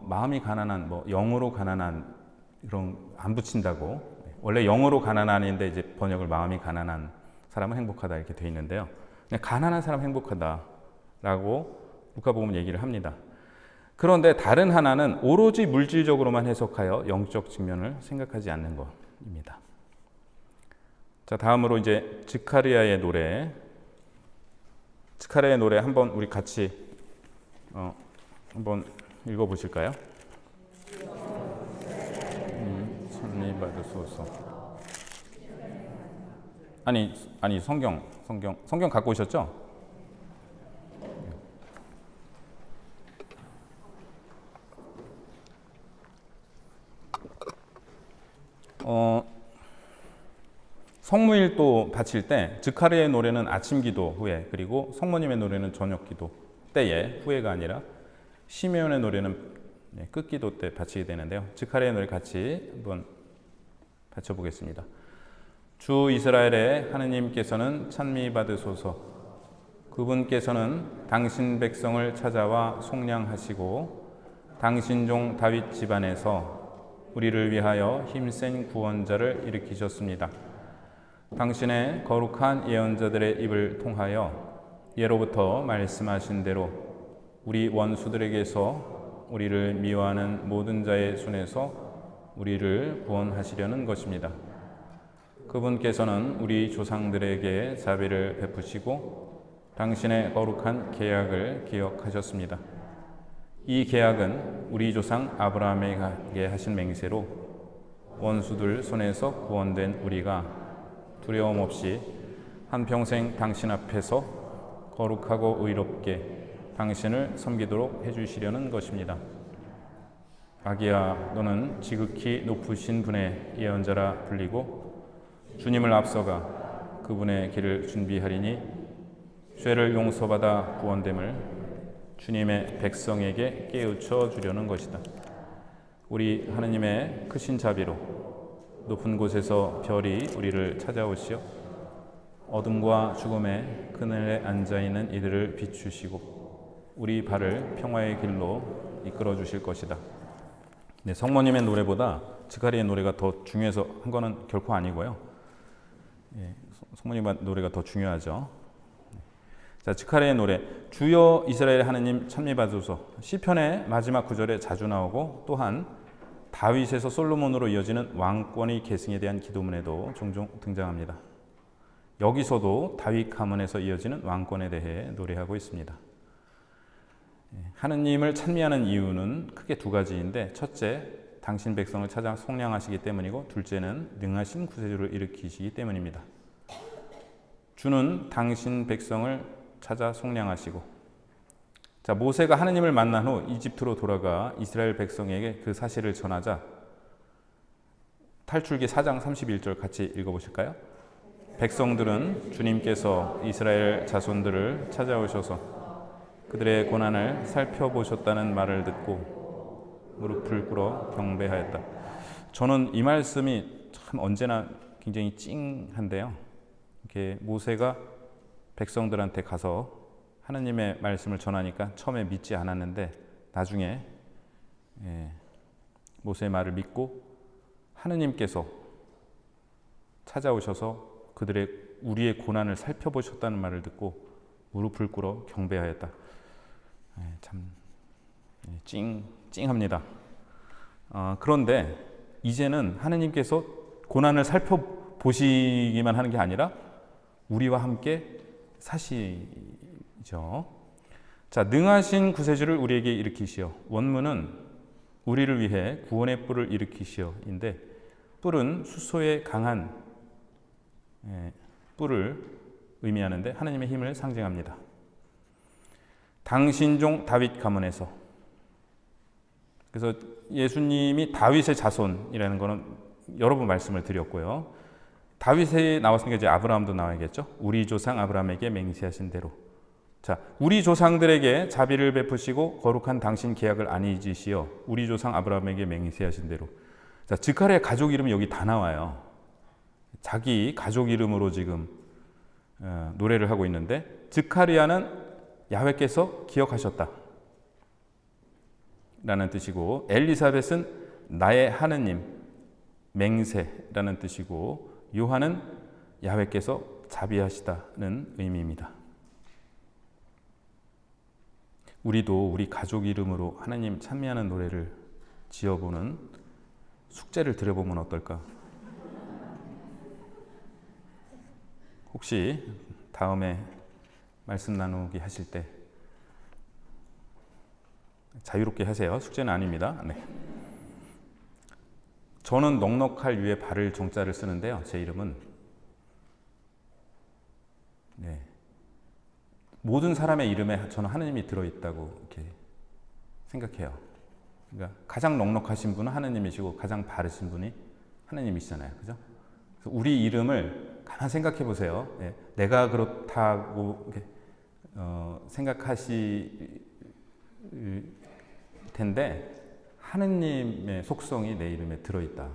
마음이 가난한, 영으로 가난한 이런 안 붙인다고. 원래 영으로 가난한인데 이제 번역을 마음이 가난한 사람은 행복하다 이렇게 돼 있는데요. 그냥 가난한 사람 행복하다라고 루카복음 얘기를 합니다. 그런데 다른 하나는 오로지 물질적으로만 해석하여 영적 측면을 생각하지 않는 것입니다. 자, 다음으로 이제 스가랴의 노래. 스가랴의 노래 한번 우리 같이 한번 읽어보실까요? 찬미 받으소서. 아니 성경 갖고 오셨죠? 성무일도 바칠 때 스가랴의 노래는 아침 기도 후에, 그리고 성모님의 노래는 저녁 기도 때에, 후에가 아니라 시메온의 노래는 끝기도 때 바치게 되는데요. 스가랴의 노래 같이 한번 바쳐보겠습니다. 주 이스라엘의 하느님께서는 찬미 받으소서. 그분께서는 당신 백성을 찾아와 속량하시고 당신 종 다윗 집안에서 우리를 위하여 힘센 구원자를 일으키셨습니다. 당신의 거룩한 예언자들의 입을 통하여 예로부터 말씀하신 대로 우리 원수들에게서 우리를 미워하는 모든 자의 손에서 우리를 구원하시려는 것입니다. 그분께서는 우리 조상들에게 자비를 베푸시고 당신의 거룩한 계약을 기억하셨습니다. 이 계약은 우리 조상 아브라함에게 하신 맹세로 원수들 손에서 구원된 우리가 두려움 없이 한평생 당신 앞에서 거룩하고 의롭게 당신을 섬기도록 해주시려는 것입니다. 아기야, 너는 지극히 높으신 분의 예언자라 불리고 주님을 앞서가 그분의 길을 준비하리니 죄를 용서받아 구원됨을 주님의 백성에게 깨우쳐 주려는 것이다. 우리 하느님의 크신 자비로 높은 곳에서 별이 우리를 찾아오시어 어둠과 죽음의 그늘에 앉아있는 이들을 비추시고 우리 발을 평화의 길로 이끌어 주실 것이다. 네, 성모님의 노래보다 스가랴의 노래가 더 중요해서 한 거는 결코 아니고요. 성모님의 노래가 더 중요하죠. 자, 스가랴의 노래. 주여 이스라엘 하느님 찬미 받으소서. 시편의 마지막 구절에 자주 나오고, 또한 다윗에서 솔로몬으로 이어지는 왕권의 계승에 대한 기도문에도 종종 등장합니다. 여기서도 다윗 가문에서 이어지는 왕권에 대해 노래하고 있습니다. 하느님을 찬미하는 이유는 크게 두 가지인데, 첫째, 당신 백성을 찾아 속량하시기 때문이고, 둘째는 능하신 구세주를 일으키시기 때문입니다. 주는 당신 백성을 찾아 속량하시고, 자, 모세가 하느님을 만난 후 이집트로 돌아가 이스라엘 백성에게 그 사실을 전하자 탈출기 4장 31절 같이 읽어보실까요? 백성들은 주님께서 이스라엘 자손들을 찾아오셔서 그들의 고난을 살펴보셨다는 말을 듣고 무릎을 꿇어 경배하였다. 저는 이 말씀이 참 언제나 굉장히 찡한데요. 이렇게 모세가 백성들한테 가서 하느님의 말씀을 전하니까 처음에 믿지 않았는데 나중에 모세의 말을 믿고 하느님께서 찾아오셔서 우리의 고난을 살펴보셨다는 말을 듣고 무릎을 꿇어 경배하였다. 참 찡합니다. 그런데 이제는 하느님께서 고난을 살펴보시기만 하는 게 아니라 우리와 함께 사시죠. 자, 능하신 구세주를 우리에게 일으키시어, 원문은 우리를 위해 구원의 뿔을 일으키시어인데, 뿔은 수소의 강한 뿔을 의미하는데 하나님의 힘을 상징합니다. 당신 종 다윗 가문에서, 그래서 예수님이 다윗의 자손이라는 것은 여러 번 말씀을 드렸고요. 다윗에 나왔으니까 이제 아브라함도 나와야겠죠. 우리 조상 아브라함에게 맹세하신 대로. 자, 우리 조상들에게 자비를 베푸시고 거룩한 당신 계약을 안 잊으시어 우리 조상 아브라함에게 맹세하신 대로. 자, 즈카리아 가족 이름이 여기 다 나와요. 자기 가족 이름으로 지금 노래를 하고 있는데, 즈카리아는 야훼께서 기억하셨다 라는 뜻이고, 엘리사벳은 나의 하느님, 맹세라는 뜻이고, 요한은 야훼께서 자비하시다는 의미입니다. 우리도 우리 가족 이름으로 하나님 찬미하는 노래를 지어보는 숙제를 드려보면 어떨까? 혹시 다음에 말씀 나누기 하실 때 자유롭게 하세요. 숙제는 아닙니다. 네. 저는 넉넉할 위에 발을 정자를 쓰는데요. 제 이름은 모든 사람의 이름에 저는 하느님이 들어있다고 이렇게 생각해요. 그러니까 가장 넉넉하신 분은 하느님이시고 가장 바르신 분이 하느님이시잖아요. 그죠? 그래서 우리 이름을 가만 생각해 보세요. 내가 그렇다고 생각하실 텐데 하느님의 속성이 내 이름에 들어있다.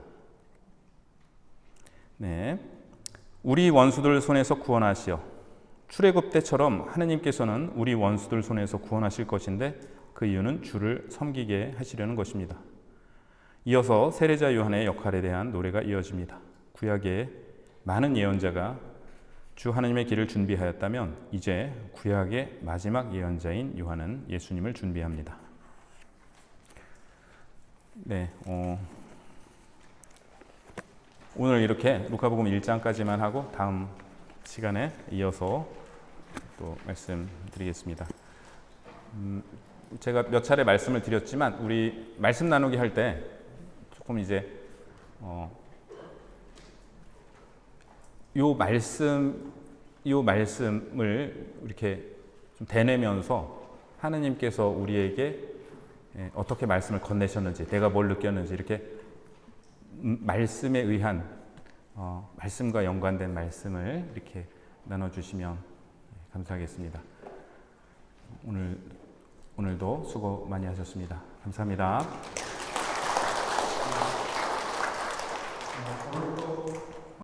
네, 우리 원수들 손에서 구원하시어. 출애굽 때처럼 하느님께서는 우리 원수들 손에서 구원하실 것인데 그 이유는 주를 섬기게 하시려는 것입니다. 이어서 세례자 요한의 역할에 대한 노래가 이어집니다. 구약에 많은 예언자가 주 하느님의 길을 준비하였다면 이제 구약의 마지막 예언자인 요한은 예수님을 준비합니다. 네, 오늘 이렇게 루카복음 1장까지만 하고 다음 시간에 이어서 또 말씀드리겠습니다. 제가 몇 차례 말씀을 드렸지만 우리 말씀 나누기 할 때 조금 이제 요 말씀을 이렇게 좀 되뇌면서 하느님께서 우리에게 어떻게 말씀을 건네셨는지, 내가 뭘 느꼈는지 이렇게 말씀에 의한 말씀과 연관된 말씀을 이렇게 나눠주시면 감사하겠습니다. 오늘도 수고 많이 하셨습니다. 감사합니다.